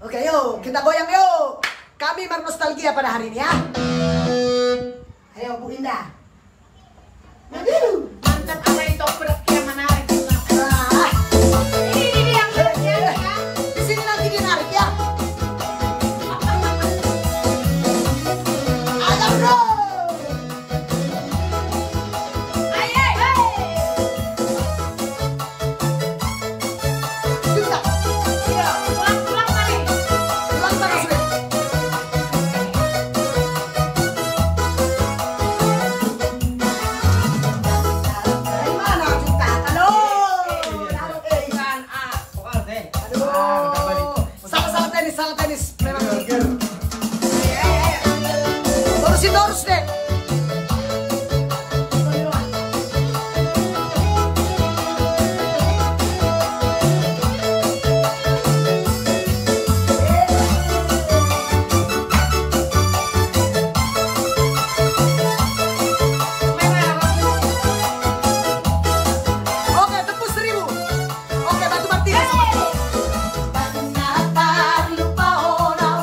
Oke, yuk kita goyang yuk. Kami bernostalgia pada hari ini ya. Ayo Bu Indah. Aduh. Mantan apa itu oprek yang menarik? Ah. Ini yang menarik ya. Di sini nanti dinarik ya. Ayo bro. Ayo, Kita pulang mari. pulang sana sudah. Dari mana kita? Aduh. Aduh. Salah tenis, salah tenis. Memang. Terus deh. Oke, tepus 1000. Oke, Batu Martinez sama. Banyak lupa orang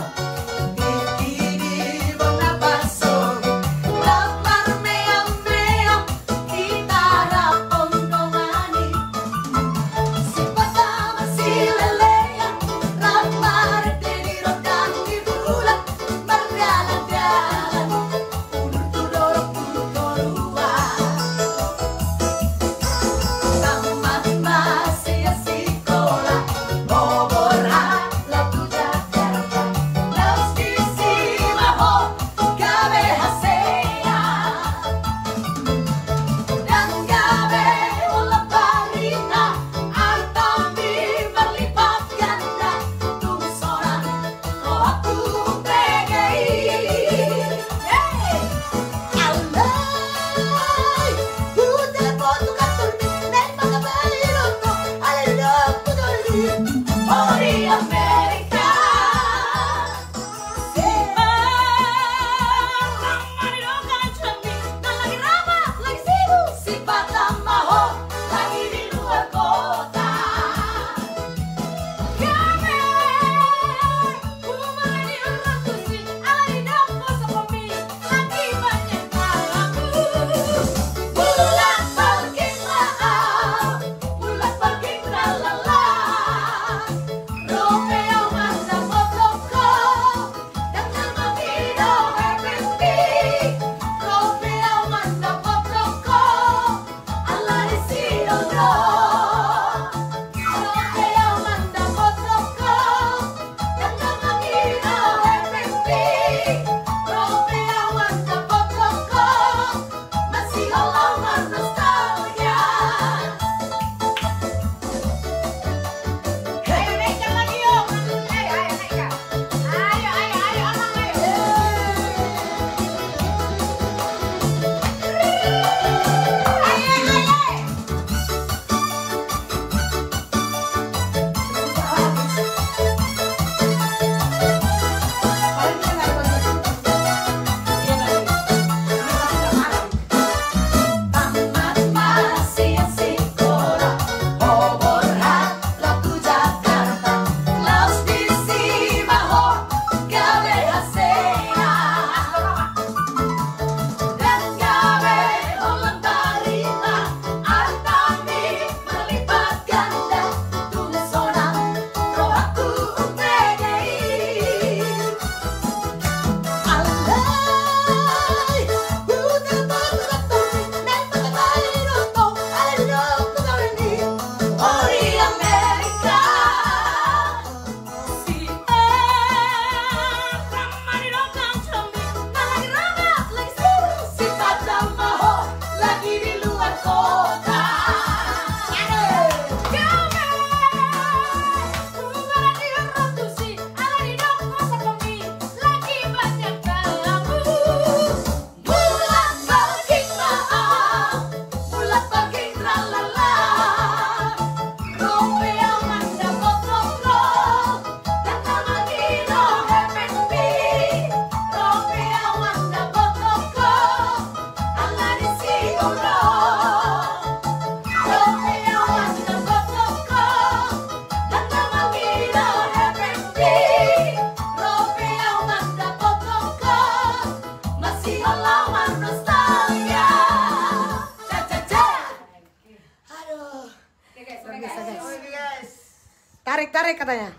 tarik katanya.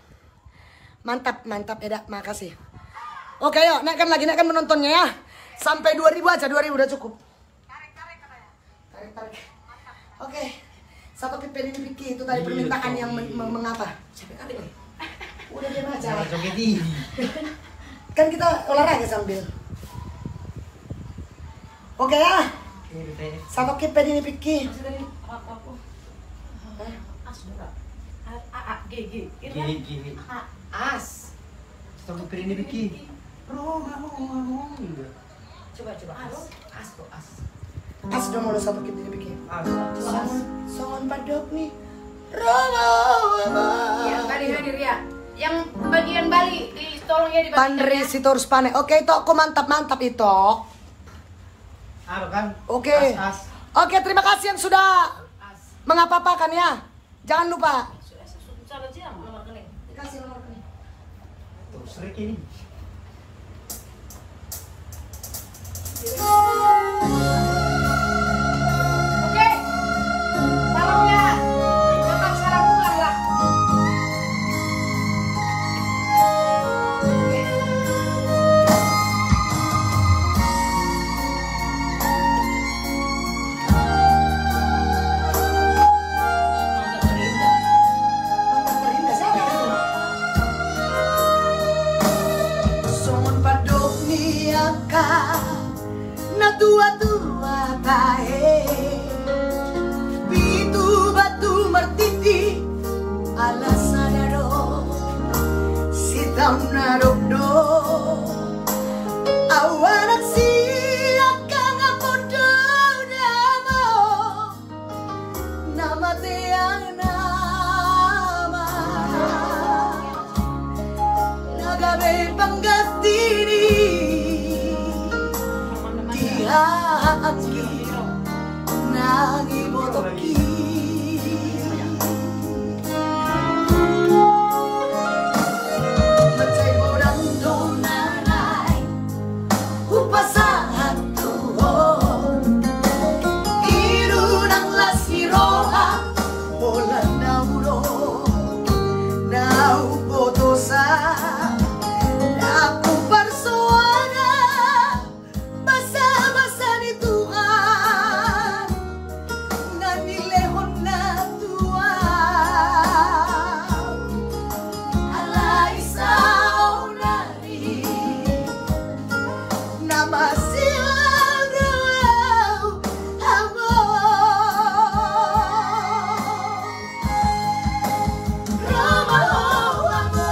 Mantap, mantap Eda, makasih. Oke yuk, naikkan lagi, naikkan menontonnya ya. Sampai 2000 aja, 2000 udah cukup. Tarik katanya. Tarik. Oke. Satu pipen ini Vicky, itu tadi permintaan yang mengapa? Capek kali nih. Udah diam aja. Kan kita olahraga sambil. Oke ya. Satu pipen ini Vicky. Gigi. As. Satu piring ini Vicky. Ngomong. Coba. As. As dong udah satu pipen ini Vicky. As. Songon padok nih. Romo. Ya, Bali hadir ya. Yang bagian Bali tolong ya dibagikan. Pandri Sitorus Pane. Oke, itu aku mantap itu. Kan? Oke. As. Oke, terima kasih yang sudah As. mengapapakan ya. Jangan lupa. Sudah siang nomor rekening. Dikasih nomor rekening. Tuh, serik ini. Oke. Salamnya. Tetap salam pulang lah. Mantap terindah siapa? Songon padok ni angka na tua-tua tae. Pitu batu martiti alasanado sitam narokdo awanak siaka ngapodo namo nama teang nama nagabe panggatini diaki nangibotoki Macay orang donanay upasahan tuhon irunang lasiroha bola nauro naupotosa aku persoana basa-basa ni Tuhan nanilehon na Tuhan alay sa unari na masilaw amo Rama amo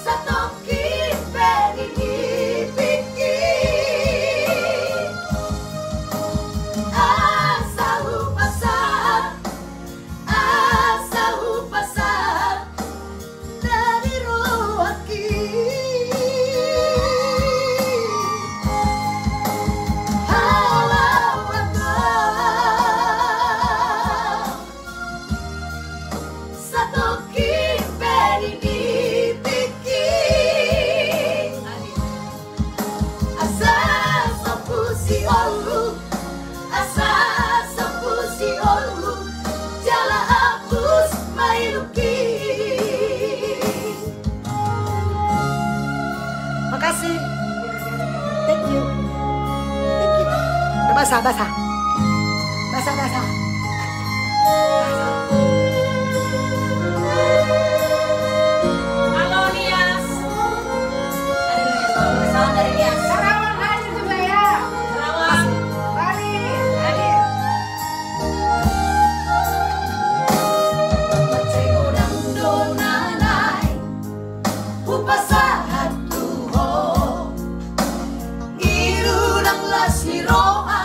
sa tokin penipikit asa upasan dari rohaki halau ako sa tokin penipikit asa sa pusi olu jala hapus may lukis. Makasih. Thank you. Basah. Halo Nias. Salam dari Nias. Salam hadir juga ya. Salam. Bali hadir. Macay orang donanay upasahan tuhon irunang lasiroha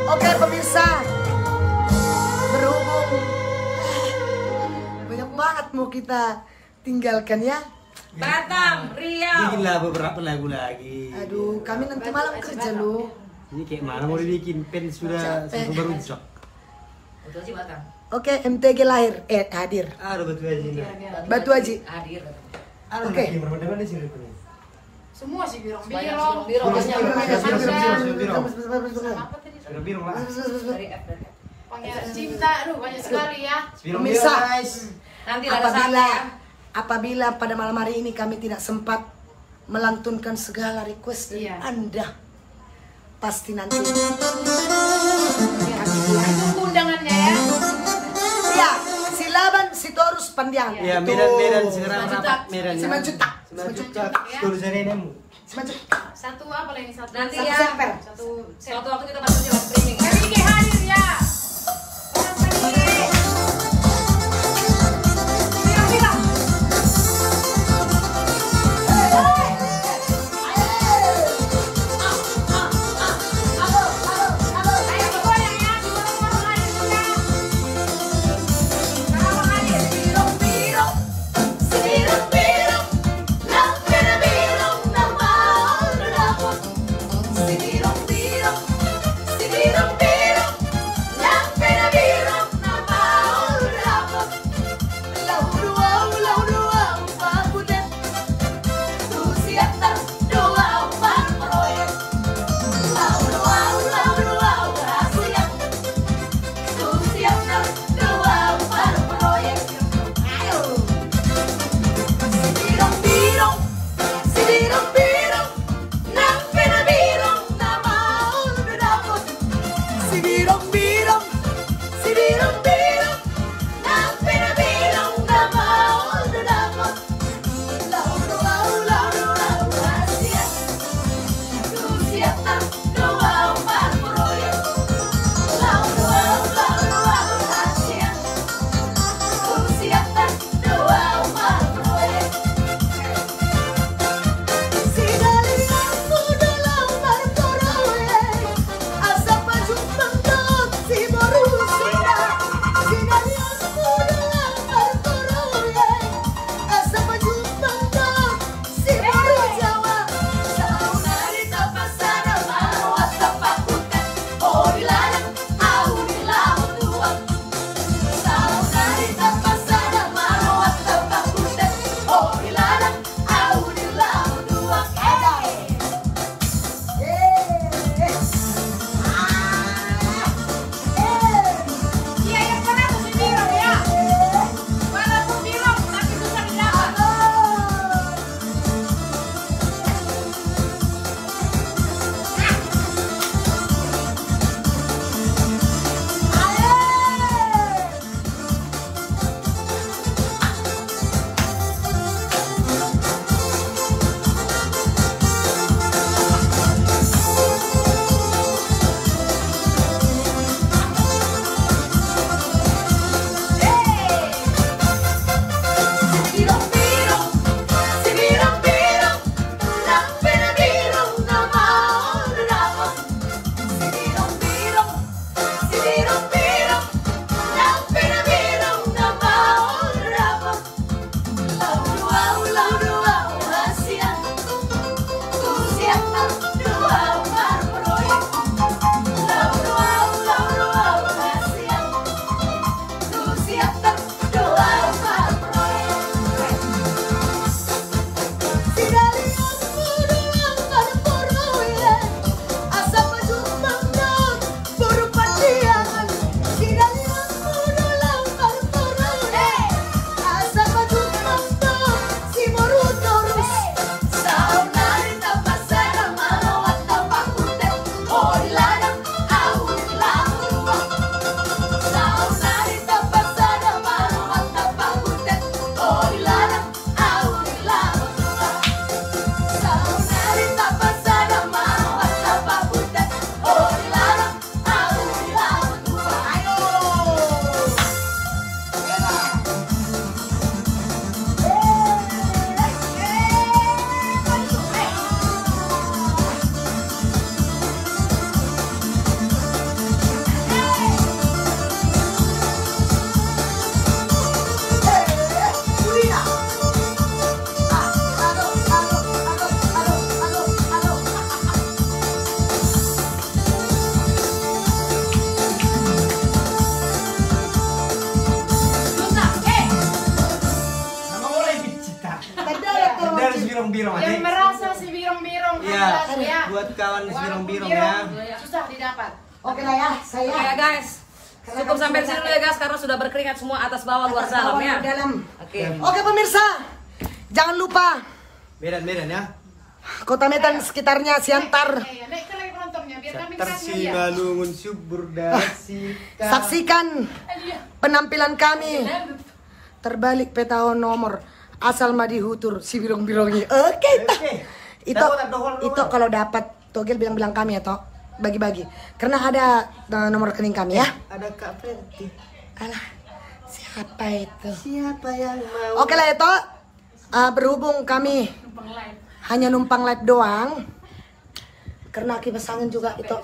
Oke pemirsa, berhubung banyak banget mau kita tinggalkan ya. Batam, Riau. Bikinlah beberapa lagu lagi. Aduh, kami nanti malam kerja loh. Ini kayak mana mau dibikin pen sudah Capek. satu beruncok. Betul sih Batam. Oke, MTG lahir, hadir. Ada batu aja ini. Batu Aji. Hadir. Ada Oke. lagi berapa di sini punya. Semua sih birong. Biru, Banyak. biru. Apa tadi? Sudah biru lah. Dari F berarti. Panggilan cinta, aduh banyak sekali ya. Biru Pemirsa. guys. Nanti ada saatnya ya. Apabila pada malam hari ini kami tidak sempat melantunkan segala request dari Iya. Anda, pasti nanti Itu undangannya ya. ya Silaban Sitorus Pandiang. Ya, Itu Medan sekarang Sejuta. rapat Medan ya. 9 juta. 9 juta. Ya. Tulisannya nemu. 9 juta. Satu apa lagi satu? Nanti Satu ya. semper. Satu set. Suatu waktu kita pasti live streaming ya. Kami hadir ya. Orang tadi. Bilang-bilang. Ayo goyang ya, di warung-warung hadir juga. Sekarang hadir. Sirong-birong, Ada si birong-birong aja. Yang merasa si birong-birong Iya. ada ya. Buat kawan si Walaupun birong-birong birong, ya. susah didapat. Oke lah ya, saya. Oke ya guys. Cukup sampai di sini dulu ya guys karena sudah berkeringat semua atas bawah luar dalam ya. Dalam. Oke. Oke pemirsa, jangan lupa Medan ya. Kota Medan sekitarnya Siantar. Iya, naikkan lagi penontonnya biar kami Tersi kasih ya. malungun subur dasi. Saksikan penampilan kami. Terbalik peta nomor asal madi hutur si birong-birongnya. Oke, tah. Itu kalau dapat Togel bilang-bilang kami ya, Tok. Bagi-bagi. Karena ada nomor rekening kami ya. Ada Kak Ferti. Alah, siapa itu? Siapa yang mau? Oke lah ya, Tok. Berhubung kami hanya numpang live doang. Karena kipas angin juga itu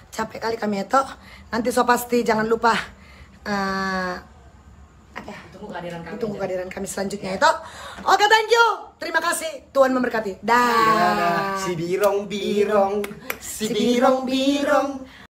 capek kali kami ya, Tok. Nanti so pasti jangan lupa tunggu kehadiran kami selanjutnya itu. Oke, thank you. Terima kasih. Tuhan memberkati. Dah. Si birong-birong, si birong-birong.